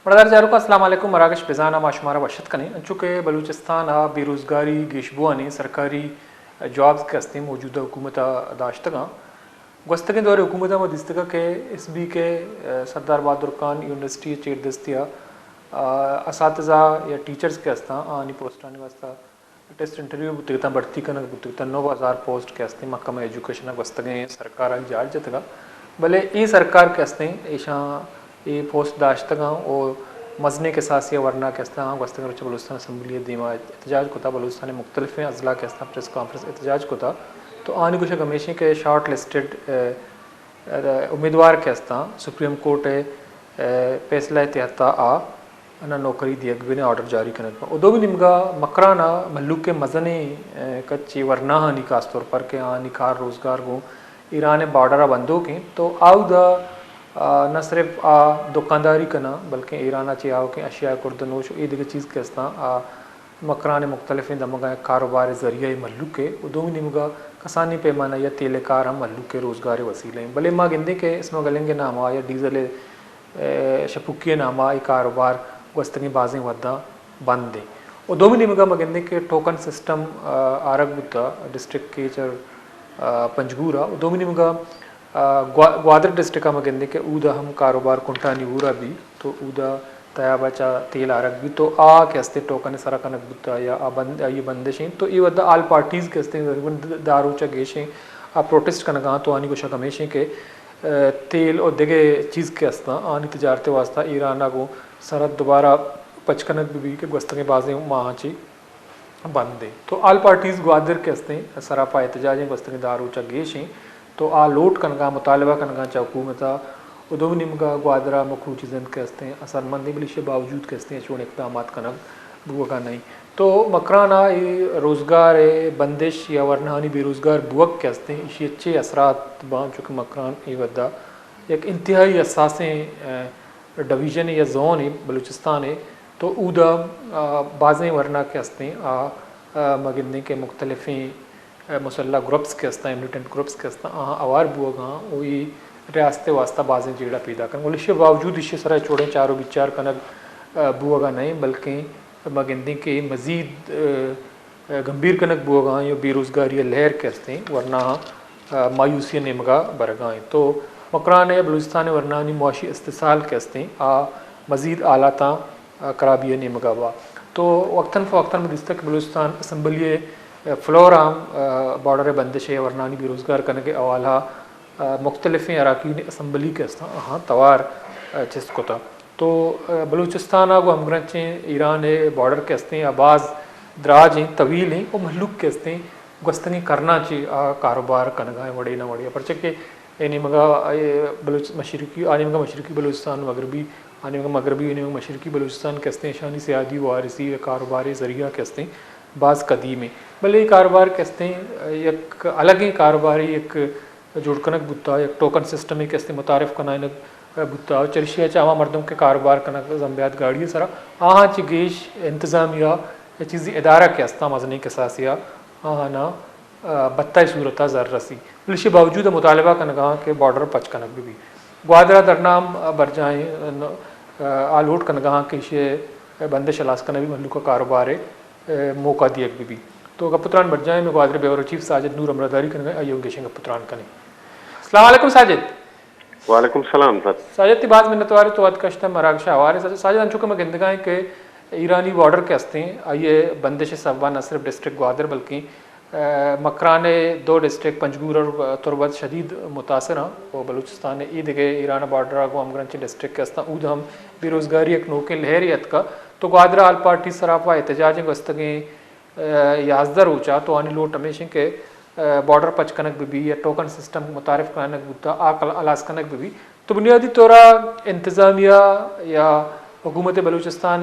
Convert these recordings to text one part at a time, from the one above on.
बरदार जारूक अस्सलाम वालेकुम मराकश बिजाना माशुमारा वशत कने चूँकि बलूचिस्तान बेरोज़गारी गेशबुआनी सरकारी जॉब्स के हस्ते मौजूदा हुकूमत दाश्तगा गस्तगें दौरे हुकूमत में दिस्तगा के इस बी के सरदार बहादुर खान यूनिवर्सिटी चेर दस्तिया असातिज़ा या टीचर्स के हस्ता आनी पोस्टानी वास्ता टेस्ट इंटरव्यू बुतगता बढ़ती कनक बुतगता 9,000 पोस्ट के हस्ते महकमा एजुकेशन गस्तगें सरकार जाट जतगा भले ये सरकार के हस्ते ऐशा ये पोस्ट दाश्तगा और मजने के साथ या वरना के हस्ता गस्तगें बलूचिस्तान असम्बली दीमा एहतजाज को था बलूचिस्तान मुख्तलिफ अजला के हस्ता प्रेस कॉन्फ्रेंस एहतजाज को था तो आने कुछ हमेशा के शॉर्ट लिस्टेड उम्मीदवार के हस्ता सुप्रीम कोर्ट फैसला तिहत्ता ना नौकरी दिए ने ऑर्डर जारी करने पर उदो भी निमगा मकराना मल्लू के मजने कच्ची वरना हानि खास तौर पर के हाँ निखार रोज़गार को ईरान बॉर्डर बंदो के तो आउ न सिर्फ दुकानदारी करना बल्कि ईरान चे आओ के अशिया कुर्दनोश ये दिग्ग चीज़ के हस्ता मकरान मुख्तलिफ दमगा कारोबार ज़रिए मल्लू के उदो भी निमगा कसानी पैमाना या तेल कार हम मल्लू के रोज़गार वसीले भले माँ गिंदे के इसमें गलेंगे नामा या डीजल शपुकिय नामा ये कारोबार वस्तगी बाजें वदा बंद दे और दो भी निमगा मगिंदे के token system Arag Buddha district के चर पंजगूरा दो भी निमगा ग्वादर डिस्ट्रिक्ट मगिंदे के ऊदा हम कारोबार कुंटा निवूरा भी तो ऊदा तया बचा तेल आरग भी तो के हस्ते टोकन सरा कनक बुद्धा या बंद ये बंदिशें तो ये वदा आल पार्टीज़ के हस्ते दारूचा गेशें प्रोटेस्ट कनगा तो आनी कुछ हमेशा के तेल और दिगे चीज़ के हस्ता आनी तजारते वास्ता ईरान को सरहद दोबारा पचकनक भी के गस्तगे बाजें माची बंद दे तो आल पार्टीज़ ग्वादर के हस्ते सरापा एहतजाजें गस्तगे दारूचा गेशें तो लोट कनगा मुतालबा कनगा चा हुकूमत उदो निमगा ग्वादरा मखू चीज़न के हस्ते असरमंदी बलिश बावजूद के हस्ते चून इकदाम कनक बुआ नहीं तो मकराना ये रोज़गार बंदिश या वरनानी बेरोज़गार बुअक के हस्ते इसी अच्छे असरात बाम चुके मकरान ये वदा एक इंतहाई असासें डिवीज़न या जोन है बलूचिस्तान है तो ऊदा बाज़ें वरना के हस्ते मगिंदे के मुख्तलिफ़ मुसल्ला ग्रुप्स के हस्ता मिलिटेंट ग्रुप्स के हस्ता आवार बुआ वही रियासत वास्ता बाज़ें जेड़ा पैदा कर इसके बावजूद इसे सरा छोड़ें चारों विचार कनक बुआ नहीं बल्कि मगिंदे के मज़ीद गंभीर कनक बुआ या बेरोज़गारी लहर के हस्ते वरना मायूसी नेमगा बरगाएँ तो मकरान बलूचिस्तान वरनानी मुआशी इस्तिसाल के हस्ते मज़ीद आलाता खराबी नेमगावा तो वक्ता फ़वक्ता में दिस्ता बलूचिस्तान असम्बली फ्लोराम बॉर्डर बंदिश वरनानी बेरोज़गार करने के अवाला मुख्तलिफ़ अरकान असम्बली के हस्ता हाँ तवार जिसको था तो बलूचिस्तान को हमग्रचे ईरान बॉर्डर के हस्ते आबाज दराज हैं तवील हैं और महलूक के हस्ते गस्तनी करना चाहिए कारोबार कनगा वड़े ना वड़े परचे के यानी मगा बलूच मशरकी आने मगा मशरकी बलूचिस्तान मगरबी आने मगा मगरबी यानी मशरकी बलूचिस्तान के हस्ते शानी सियादी वारसी कारोबार ज़रिया के हस्ते बाज़ कदीम है भले ये कारोबार के हस्ते एक अलग ही कारोबारी एक जुड़कनक बुता एक टोकन सिस्टम है के हस्ते मुतारफ़ कनानक बुता चरशिया चावा मर्दों के कारोबार कनक जम्बियात गाड़ी सरा ची गेश इंतज़ामिया या चीज़ी इदारा के हस्ता मजनी के सासिया ना बत्ता सूरत ज़र रसी इसके बावजूद मुतालबा कनगा के बॉर्डर पच कनक भी ग्वादरा दरनाम बरजाएँ आलोट कनगा के इसे बंदिश अलास कन भी मल्लू का कारोबार है मौका दिए भी तो गपुत्रान बरजाएँ में ग्वादर ब्यूरो चीफ साजिद नूर अमरदारी कनगा अयोगेश गपुत्रान कने अस्सलाम वालेकुम साजिद वालेकुम सलाम सर साजिद की बात मिन्नतवार तो अद कश्ता मराकशा हवारे साजिद अंचुके में गिंदगाएँ के ईरानी बॉर्डर के हस्ते ये बंदिश सब्बा न सिर्फ डिस्ट्रिक्ट ग्वादर बल्कि मकरान दो डिस्ट्रिक्ट पंजगूर और तुरबत शदीद मुतासर हाँ और बलूचिस्तान ईद के ईरान बॉर्डर को हमग्रंच डिस्ट्रिक्ट के हस्ता ऊद हम बेरोज़गारी एक नोके लहरियत का तो ग्वादरा आल पार्टी सराफा एहतजाज गस्तगें याजदर ऊँचा तो आनी लोट हमेशा के बॉर्डर पच कनक भी या टोकन सिस्टम मुतारफ़ कनक बुता अलास कनक भी तो बुनियादी तौरा इंतज़ामिया या हुकूमत बलूचिस्तान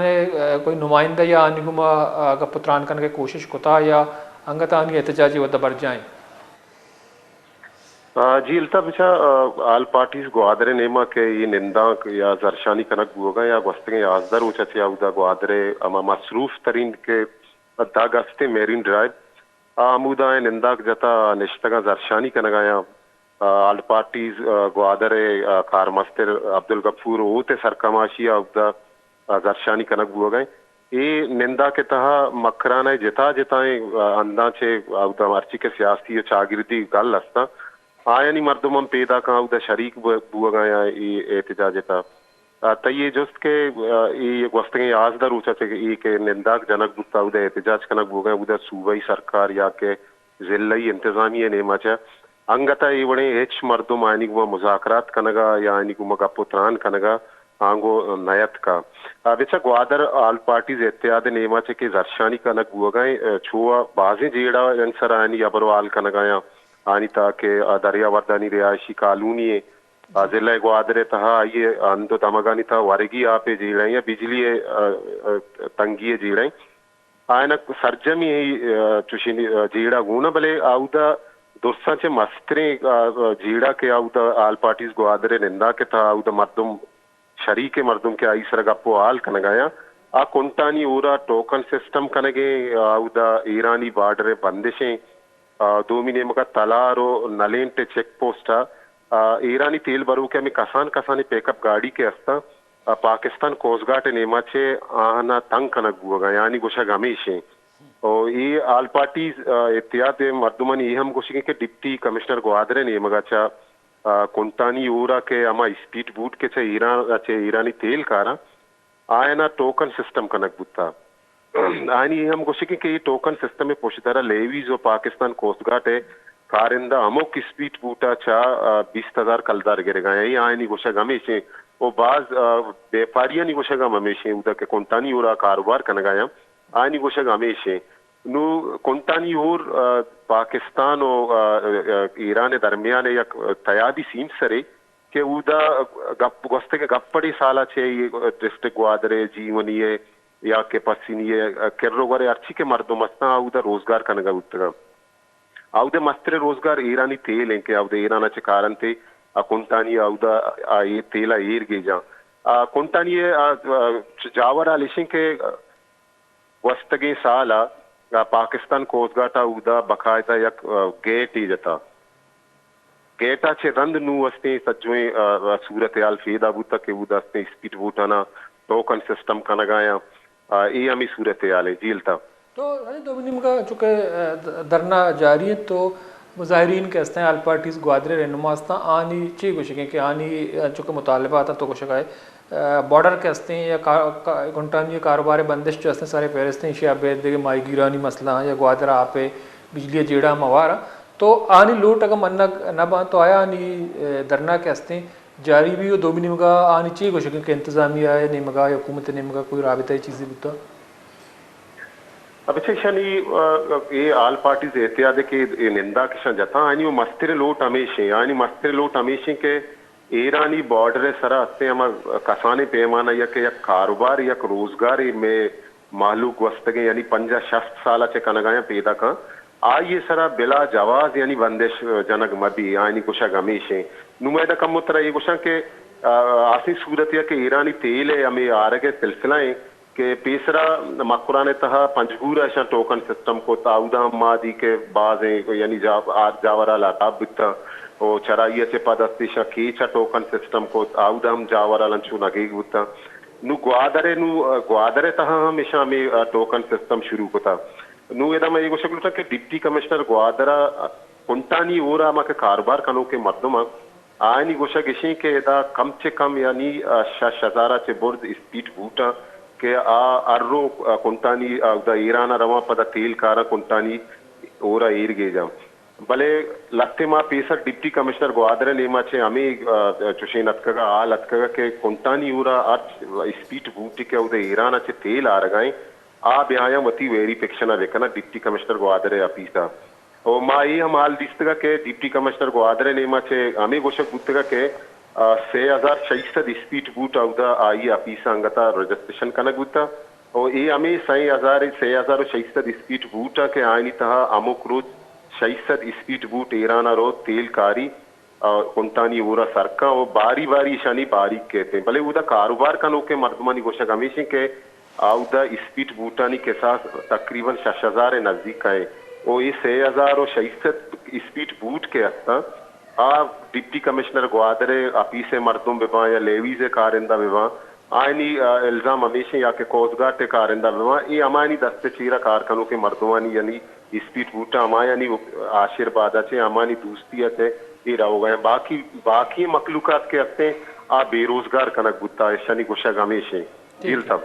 कोई नुमाइंदा या आनिगुमा गपुत्रान कन के कोशिश कोता या अंगतानी एहतजाजी वद बर जाएँ जी इल्ता बिचा आल पार्टीज ग्वादरे नेमा के ये निंदा या जरशानी कनक बुगा या गस्तगे याजदर ऊंचा या उदा ग्वादरे अमा मसरूफ तरीन के दा गस्ते मेरीन ड्राइव आमुदा निंदा जता निश्तगा जरशानी कनगाया आल पार्टीज ग्वादरे कारमस्तर अब्दुल गफूर ओते सरकमाशी उदा जरशानी कनक बुआ गए ये निंदा के तहा मकराना जिता जिताए अंदा छे अर्ची के सियासी चागिरदी गल अस्ता आयानी मर्दुमम पैदा का शरीक बुआ गया ये एहतजाज था त ये जुस्त के ये वस्तगे आजदा रूचा चे ये के निंदाक जनक बुता एहतजाज कनक बुआ गए उधर सूबाई सरकार या के जिल्लाई इंतजामिया नेमाचा अंगता इवणे हेच मर्दुम आयनिगुमा मुजाकरात कनगा या आयनिगुमा गप्पुत्रान कनगा आंगो नयत का बेचा ग्वादर आल पार्टीज इत्यादि नेमाचे के जरशानी कनक बुआगाए छुआ बाजे जेड़ा अंसर आनी अबरो आल कनगाया आनी ताके दरियावर्दानी रियाशी कॉलोनी जिला ग्वादरे तहा ये अंदो तमगानी था वरगी आपे जेड़ा या बिजली तंगी जेड़ा आयन सर्जमी चुशिनी जेड़ा गुण भले आउदा दोस्तांचे मस्त्रे जीड़ा के आउदा आल पार्टीज ग्वादरे निंदा के था आउदा मर्दुम शरीके मर्दुम के आई सर गप्पो आल कनगाया आ कुंटानी ऊरा टोकन सिस्टम कनगे आउदा ईरानी बार्डरे बंदिशें दोमिने मका तलारो नलेंटे चेक पोस्टा ईरानी तेल बरू के में कसान कसानी पेकअप गाड़ी के अस्ता पाकिस्तान कोस्ट गार्ड नेमाचे आना तंग कनक बुआ यानी गुशा गमेशे और ये आल पार्टीज इत्यादि मर्दुमनी ये हम गुशी के डिप्टी कमिश्नर ग्वादरे नेमगाचा कुंटानी ऊरा के अमा स्पीड बूट के चे ईरानी तेल कारा आयना टोकन सिस्टम कनक बुता आयनी हम गोशी के ये टोकन सिस्टम में पोषितारा लेवी जो पाकिस्तान कोस्ट गार्ड है कारिंदा अमुक स्पीड बूटा चा 20,000 कलदार गिरेगा यही आयनी गोशा गमेशे वो बाज व्यापारिया नी गोशा गम हमेशे उदा के कुंटानी ऊरा कारोबार कनगाया आयनी गोशा गमेशे नु कुंटानी और पाकिस्तान और ईरान दरमियान या तयादी सीम सरे के उदा गोस्ते के गप्पड़ी साला छे डिस्ट्रिक्ट ग्वादरे जीवनीय या के पसीनिये किर्रो गरे अर्ची के मर्दो मस्ता उदा रोजगार कनगा उतगा आउदे मस्त्रे रोजगार ईरानी तेल हैं के आउदे ईराना चे कारण थे कुंटानी आउदा ये तेला ईर गे जा कुंटानी जावरा लिशिंग के वस्तगे साला पाकिस्तान कोस्ट गार्ड उदा बकायदा यक गेट ही जता गेटा छे रंद नु वस्ते सज्जोए सूरत हाल फेदा बुता के उदा अस्ते स्पीड बूटाना टोकन सिस्टम कनगाया ये हमें सूरत हाल है झीलता तो दोमिनिम का चूँकि धरना जारी है तो मुजाहिरीन के हस्ते आल पार्टीज ग्वादरे रहनुमास्ता आनी ची कुछ कि आनी चूँकि मुतालबा आता तो कुछ है बॉर्डर के हस्ते या कुंटानी कारोबार बंदिश जो हस्ते सारे फेरिस्ते शियाबेद माई गिरानी मसला या ग्वादरा आपे बिजली जेड़ा मवारा तो आनी लूट अगर मन्ना नबा तो आया आनी धरना के हस्ते जारी भी हो दोमिनिम का आनी ची कुछ कि इंतजामिया है निमगा या हुकूमत निमगा कोई राबिता चीज़ें बुता अब शनी ये आल पार्टीज एहतियात के निंदा के जता आनी वो मस्तिरे लोट हमेशे आनी मस्तिरे लोट हमेशे के ईरानी बॉर्डर सरा हस्ते हम कसाने पैमाना या के कारोबार या रोजगार में मालूक वस्तगे यानी 50-60 साल चे कनगाया पैदा का आ ये सरा बिला जवाज यानी बंदिश जनक मबी आनी कुशा हमेशे नुमाइंदा कम उतरा ये कुशा के आसी सूरत या के ईरानी तेल है हमें आर के सिलसिलाएं के पेसरा मकुराने तहा पंजगूरा ऐसा टोकन सिस्टम को ताउदा मादी के बाज यानी जावरा लाताब बिता ओ चराइया से पदस्तिशा कीचा टोकन सिस्टम को आउदम जावरा लंचू नगेग बिता नु ग्वादरे तहा हमेशा में टोकन सिस्टम शुरू होता नु एदा मैं ये शकल के डिप्टी कमिश्नर ग्वादरा कुंटानी ओरा मा के कारोबार कनो के मर्दमा आयनी गोशा गिशी के एदा कम से कम यानी शजारा चे बुर्द स्पीड बूटा के अर्रो कुंटानी ईराना रवा पद तेल कारा कुंटानी ओरा ईर गे जा भले लत्ते मा पेसर डिप्टी कमिश्नर ग्वादरे नेमा छे हमें चुशेन अतकगा आल अतकगा के कुंटानी ओरा स्पीड बूटी के उदे ईराना छे तेल आ रगाए आ ब्याया मती वेरिफिकेशन देखना डिप्टी कमिश्नर ग्वादरे अपीसा और मा ये हम हाल दिस्तगा के डिप्टी कमिश्नर ग्वादरे नेमा छे हमें गोशक बुतगा के 6,600 स्पीड बूट आउदा आई अपीसा अंगता रजिस्ट्रेशन कनक बुता और ये हमें 6,600 स्पीड बूटा के आयनी तहा अमुक रोज 600 स्पीड बूट ईराना रोज तेल कारी कुंटानी ऊरा सरका और बारी बारी शनि बारीक कहते हैं भले उदा कारोबार का के मर्दमानी गोशक हमेशा के आउदा स्पीड बूटानी के साथ तकरीबन 6,000 नजदीक आए और ये 6,600 स्पीड बूट के हस्ता डिप्टी कमिश्नर ग्वादरे अपीसे मर्दुम विभा या लेवी से कारिंदा विभा आयनी इल्जाम हमेशा या के कोस्टगार्ड ते कारिंदा बमा ये अमानी दस्ते चीरा कारखानों के मर्दवानी यानी स्पीड बूटा अमा यानी आशीर्वाद अच्छे अमानी दोस्ती अच्छे ये रहो गए बाकी बाकी मखलूकात के हस्ते आ बेरोजगार कनक बुत्ता शनि गुशा हमेशा दिल तब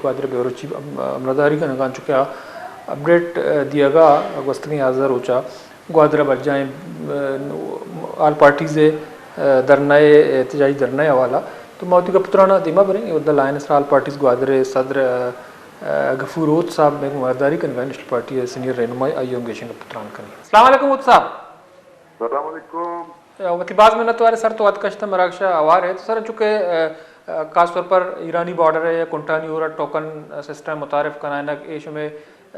क्वादर बेरोची अमरदारी का नगान चुका अपडेट दियागा अगस्तनी आज़र होचा ग्वादरा बजाएं आल पार्टी से धरनाए एहतजाजी धरनाए हवाला तो मौती का पुत्राना दिमा बरें उद लायंस आल पार्टीज ग्वादरे सदर गफूरोत साहब में अमरदारी का नगान नेशनल पार्टी सीनियर रहनुमाई आयोग गेशन का पुत्रान कनी अस्सलाम वालेकुम उद साहब अस्सलाम वालेकुम वतीबाज में नतवारे सर तो कश्त मराकशा आवार है तो सर चूँकि खासतौर पर ईरानी बॉर्डर है या कुंटानी और टोकन सिस्टम मुतारफ़ कराना एश में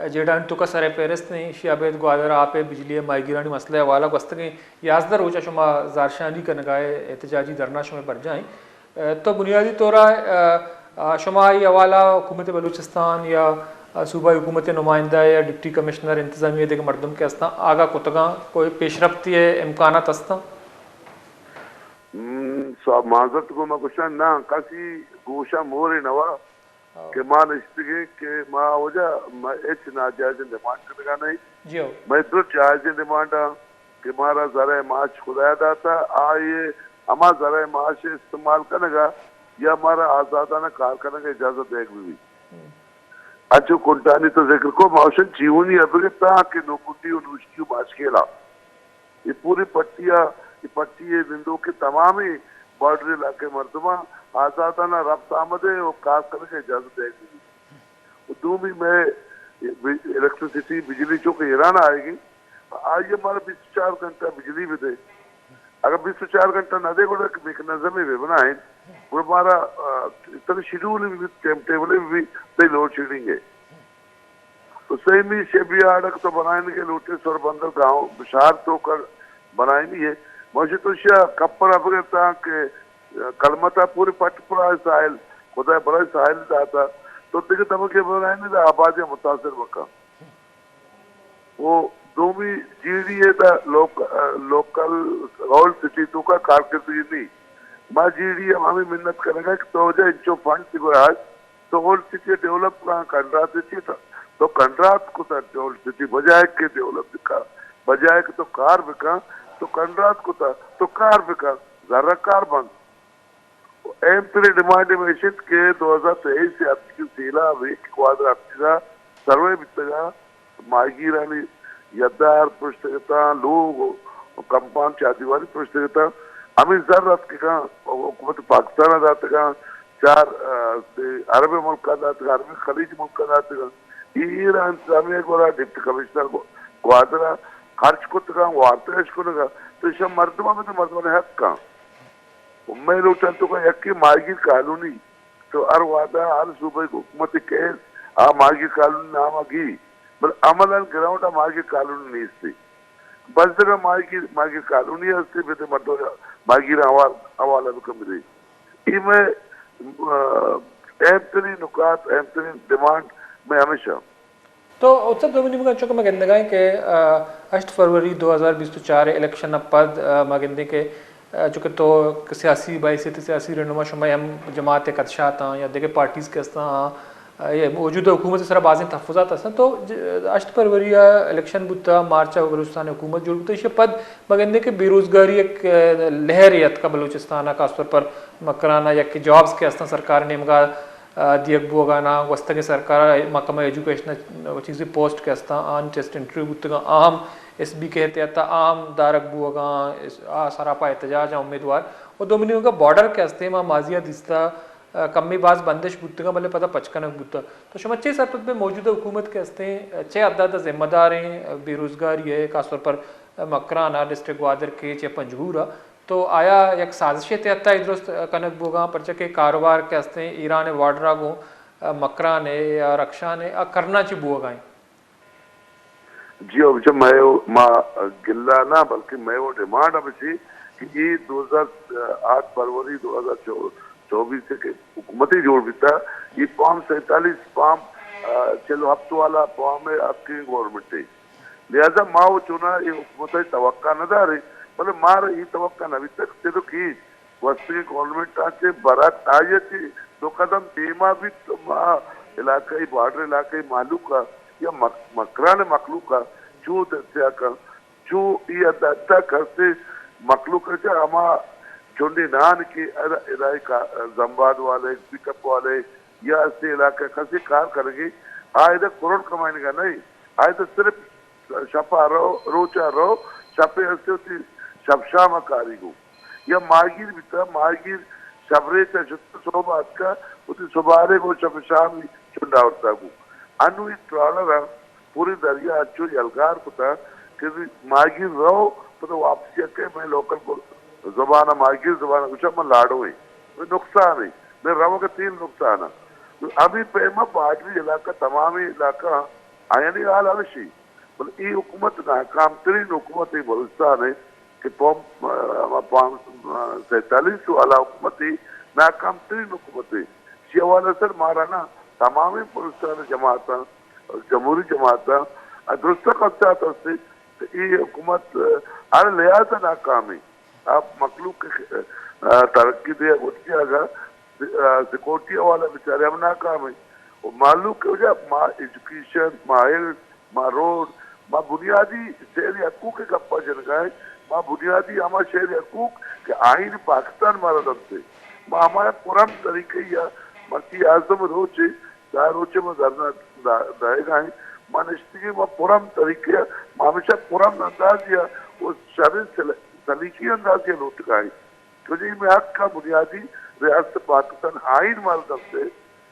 जेडान तो का सर फेरिस्त नहीं शियाबेद ग्वादर आप बिजली माईगिरानी मसले वाला गस्त के याजदर हो शुमा जारशानी का नगाए एहतजाजी धरना शुमे बढ़ जाएँ तो बुनियादी तौर शुमाई हवाला हुकूमत बलूचिस्तान या सूबाई हुकूमत नुमाइंदा या डिप्टी कमिश्नर इंतजामिया के मरदम के हस्ता आगा कुतगा कोई पेशरफ्ती इम्कान हस्ता माजरत को मैं कुछ ना कासी गोशा मोरे नवा के मां इस्तिगे के मां वजह मैं एच नाजायज डिमांड करेगा नहीं जियो मैं तो जायज डिमांड के मारा जरा माच खुदाया दाता आ ये अमा जरा माच इस्तेमाल करेगा या हमारा आजादाना कार करने की इजाजत देख भी अच्छो कुंटानी तो जिक्र को मौशन जीवनी अभिगता के नोकुटी और नुष्की माच खेला ये पूरी पट्टी बिंदु के तमाम ही बॉर्डर इलाके मर्दमा आजादाना रब्त आमदे और कार करने की इजाजत देगी दूमी में इलेक्ट्रिसिटी बिजली चूंकि ईरान आएगी आज हमारा 24 घंटा बिजली भी दे अगर 24 घंटा न दे मैकेनिज्म भी बनाए और हमारा इतना शेड्यूल भी टाइम टेबल भी सही लोड शेडिंग है तो सही में शेबिया अड़क तो बनाने के लोटे सौर बंदर गाँव बिशार तो कर बनाएंगे है मुझे तो कप्पर अभिगता के कलमता पूरी पटपुरा साहिल खुदा बड़ा साहिल जाता तो देखिए तब के बनाएंगे आबादी मुतासर बका वो दोमी जीडी है था लोकल रोल सिटी तो का कारकर्दगी नहीं माँ जीडी हमें मिन्नत करेगा कि तो जो इंचो फंड थी आज तो होल सिटी डेवलप का कंट्राट देती था तो कंट्राट को था होल सिटी बजाय के डेवलप दिखा बजाय के तो कार बिका तो कंट्राट को था तो कार बिका जरा कार बंद एम तेरे डिमांड में के 2023 से अब की सीला वीक क्वादर अपना सर्वे बितगा माईगिरानी यदार पुस्तकता लोग कंपाउंड चादीवारी पुस्तकता हमें जरूरत के का हुकूमत पाकिस्तान आते का 4 अरब मुल्क आते का अरब खलीज मुल्क आते का ईरान सामने एक बार डिप्टी कमिश्नर को ग्वादरा खर्च को तक वार्ता को लगा तो इस मर्दमा में तो मर्दमा ने हक का उम्मीद लोग तो का यकी मार्गी कानूनी तो हर वादा हर सूबे को हुकूमत केस आ मार्गी कानूनी नाम आगी बल अमलन ग्राउंड आ मार्गी कानूनी नहीं थी बस जगह मार्गी कानूनी हस्ती भी थे मर्दों मार्गी हवाला भी कम रही इमें एंथनी नुकात एंथनी डिमांड में हमेशा तो उत्तर दोमिनी में चुका मैं कहने गए कि 8 फरवरी 2024 इलेक्शन पद मगंदे के चूँकि तो सियासी बाईसियत सियासी रहनुमा शुमा हम जमात कदशात या देखे पार्टीज़ के ये मौजूदा हुकूमत से सर बाज़ तहफ़ुज़ात हसन तो 8 फरवरी इलेक्शन बुता मार्च बलूचिस्तान हुकूमत जुड़ तो ये पद मगंदे के बेरोज़गारी एक लहरियत का बलूचिस्तान खासतौर पर मकराना या कि जॉब्स के हस्ता सरकार ने मगा दियक बुगाना वस्त के सरकार महकमा एजुकेशन चीज़ें पोस्ट के हस्ता आन टेस्ट इंटरव्यू बुतगा आम एस बी के तहत आम दारक बुगा सरापा एहतजाज उम्मीदवार और दोमिनी का बॉर्डर के हस्ते माँ माजिया दिस्ता कमी बाज बंदिश बुतगा भले पता 55 बुता तो शमच्चे सरपत में मौजूदा हुकूमत के हस्ते 6 अदाद जिम्मेदार हैं बेरोज़गारी है खासतौर पर मकराना डिस्ट्रिक्ट ग्वादर के चे पंजगूरा तो आया एक साजिश तहत दुरुस्त कनक बोगा परचे के कारोबार के हस्ते ईरान वाड्रा को मकरा ने या रक्षा ने करना ची बुआ जी अब जब मैं माँ गिल्ला ना बल्कि मैं वो डिमांड अब थी कि ये 2008 फरवरी 2024 से हुकूमती जोड़ भी था ये पाम 47 पाम चलो हफ्तों वाला पाम में आपकी गवर्नमेंट है लिहाजा माँ वो चुना ये हुकूमत तवक्का न दारे बोले मार ही तवक्का नवी तक ते तो की वस्तु की गवर्नमेंट आचे बरात आये थी दो कदम धीमा भी तो माँ इलाकाई बॉर्डर इलाकाई मालूका या मकरान मखलूका चू दस्या का चू ये दत्ता करते मखलूक से अमा चुंडी नान की इलाके का जम्बाद वाले पिकअप वाले या ऐसे इलाके कैसे कार करेंगे आए तो करोड़ कमाने का नहीं आए तो सिर्फ छपा रहो रोचा रहो छपे ऐसे होती शबशामा कारीगो या मागिर बिता मागिर शबरे से जुत्त सोबात का उसी सुबारे को शबशाम चुंडा होता को अनु इस ट्रॉलर पूरी दरिया अच्छो यलगार पता कि मागिर रहो तो वापसी के मैं लोकल को ज़बाना मागिर ज़बाना कुछ मैं लाडो है मैं नुकसान है मैं रवो का 3 नुकसान है अभी पेमा बाटली इलाका तमाम इलाका आया नहीं हाल आलशी बोले ये हुकूमत नाकाम तरीन हुकूमत ही बलुस्तान है कि 47 वाला हुकूमत ही नाकाम तरीन हुकूमत है शिवाला सर मारा ना तमाम बलुस्तान जमाता जमहूरी जमाता दुरुस्त करता से ये हुकूमत हर लिहाजा नाकाम है आप मखलूक तरक्की दे अगर सिक्योरिटी वाला बेचारे हम नाकाम है मालूम क्यों जा माँ एजुकेशन माँ हेल्थ माँ रोड माँ बुनियादी शहरी हकूक के गप्पा जनगाए माँ बुनियादी हमारे शहरी हकूक के आइन पाकिस्तान मारा दबते माँ हमारे पुरान तरीके या मसी आजम रोचे रोचे में धरना रहेगा है माँ निश्चित माँ पुरान तरीके माँ हमेशा पुरान अंदाज या वो शरीर सलीकी अंदाज या लौट गए क्योंकि मैं हक का बुनियादी रियासत पाकिस्तान आइन मार दबते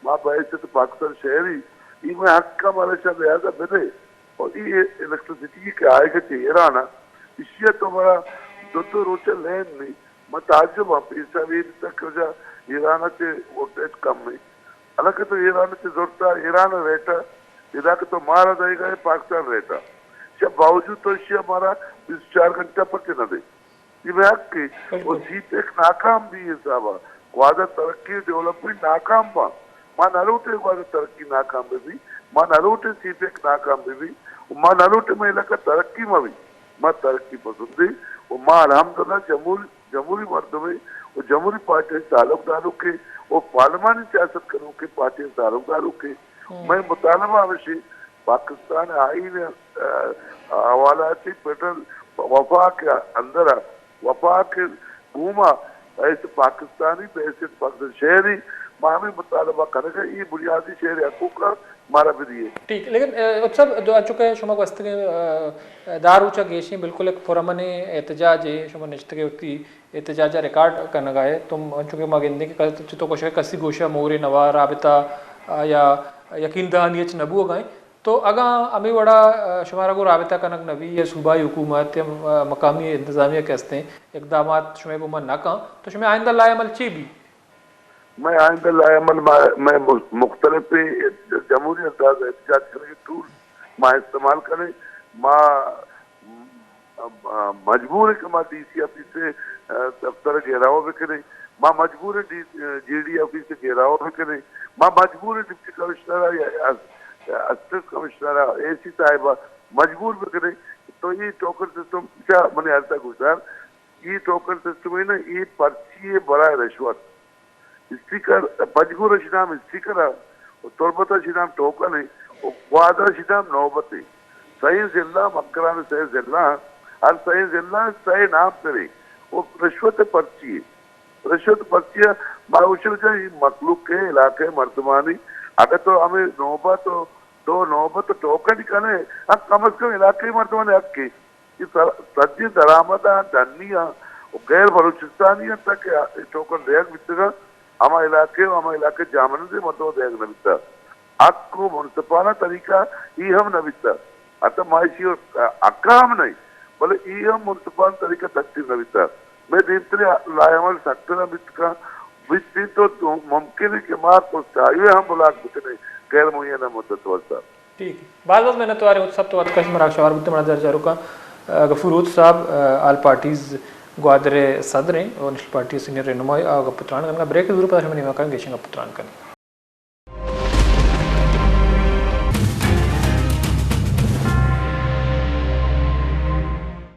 माँ बैसे तो पाकिस्तान शहरी इनमें हक का मालेशा लिहाजा मिले और ये इलेक्ट्रिसिटी के आएगा चाहिए ना इसलिए तो हमारा दो रोचे लेन नहीं मैं ताजुब पैसा भी तक ईरान से वोल्टेज कम नहीं अलग तो ईरान से जोड़ता ईरान रहता इधर तो मारा जाएगा पाकिस्तान रहता इसके बावजूद तो इससे हमारा 4 घंटा पक्के न दे ये मैं हक की और सीट एक नाकाम भी है साहब वादा तरक्की डेवलपमेंट नाकाम बा मां नरोटे वादा तरक्की नाकाम भी मां नरोटे सीट एक नाकाम भी मां नरोटे में इलाका तरक्की में भी मां तरक्की पसंद है और मां अल्हम्दुलिल्लाह जमहूरी मर्दमे और जमहूरी पार्टी ताल्लुकदारों के और पार्लिमानी सियासत करूँ के पार्टी ताल्लुकदारों के मैं मुतालबा अवश्य पाकिस्तान आइन हवाला से फेडरल वफा के अंदर वफा के घूमा ऐसे पाकिस्तानी ऐसे पाकिस्तान शहरी मामी मुतालबा करेगा ये बुनियादी शहरी हकूक का मारा भी दिए ठीक लेकिन उत्सव जो आ चुके शुमा वस्त के दारूचा गेशी बिल्कुल एक फुरमने एहतजाज है शुमा निश्चित के वक्ती एहतजाज रिकॉर्ड करना गए तुम चुके मागिंदे के तो कुछ कसी गोशा मोरे नवा राबिता या यकीन दहानियत नबू गए तो अगा अमी बड़ा शुमारा को राबिता कनक नबी या सूबाई हुकूमत या मकामी इंतजामिया के हस्ते इकदाम शुमेब उमर ना कहाँ तो शुमे आइंदा लाएमल ची भी मैं आइंदा लाएमल मैं मुख्तलिफ जमहूरी अंदाज एहतजाज करने के टूल माँ इस्तेमाल करें माँ मजबूर है कि माँ DC ऑफिस से दफ्तर घेराव भी करें माँ मजबूर है GD ऑफिस से घेराव भी करें माँ मजबूर है डिप्टी कमिश्नर या असिस्टेंट कमिश्नर AC साहिबा मजबूर भी करें तो ये टोकन सिस्टम क्या मैंने आज तक गुजार ये टोकन सिस्टम है ना ये पर्ची बड़ा रिश्वत स्पीकर मजबूर शिनाम स्पीकर तोरबता शिनाम टोकन है वादा शिनाम नौबत है सही जिला मकरान सही जिला हर सही जिला सही नाम करे वो रिश्वत पर्ची है रिश्वत पर्ची माउशल का मखलूक के इलाके मर्दमानी अगर तो हमें नौबत तो नौबत टोकन कने कम अज कम इलाके मर्दमानी हक के सज्जी दरामदा धनिया गैर बलूचिस्तानी तक टोकन देख बितगा हमारे इलाके जामन से मतलब देख न बिता आपको मुनसिपाना तरीका ये हम न बिता अतः माइशी अक्का हम नहीं बोले ये हम मुनसिपाल तरीका तकती न बिता मैं दिन लायामल सकते न बितका बिस्ती तो मुमकिन है कि मार तो चाहिए हम बुला बितने गैर मुहैया मुद्दत वसा ठीक है बाद बाद मैंने तुम्हारे उत्सव तो अतकश मराक शवार बुद्ध मना दर्जा रुका गफूर साहब आल पार्टीज ग्वादरे सदर और नेशनल पार्टी सीनियर रहनुमा पुत्रान ब्रेक जरूर पता नहीं मैं गेशिंग पुत्रान करने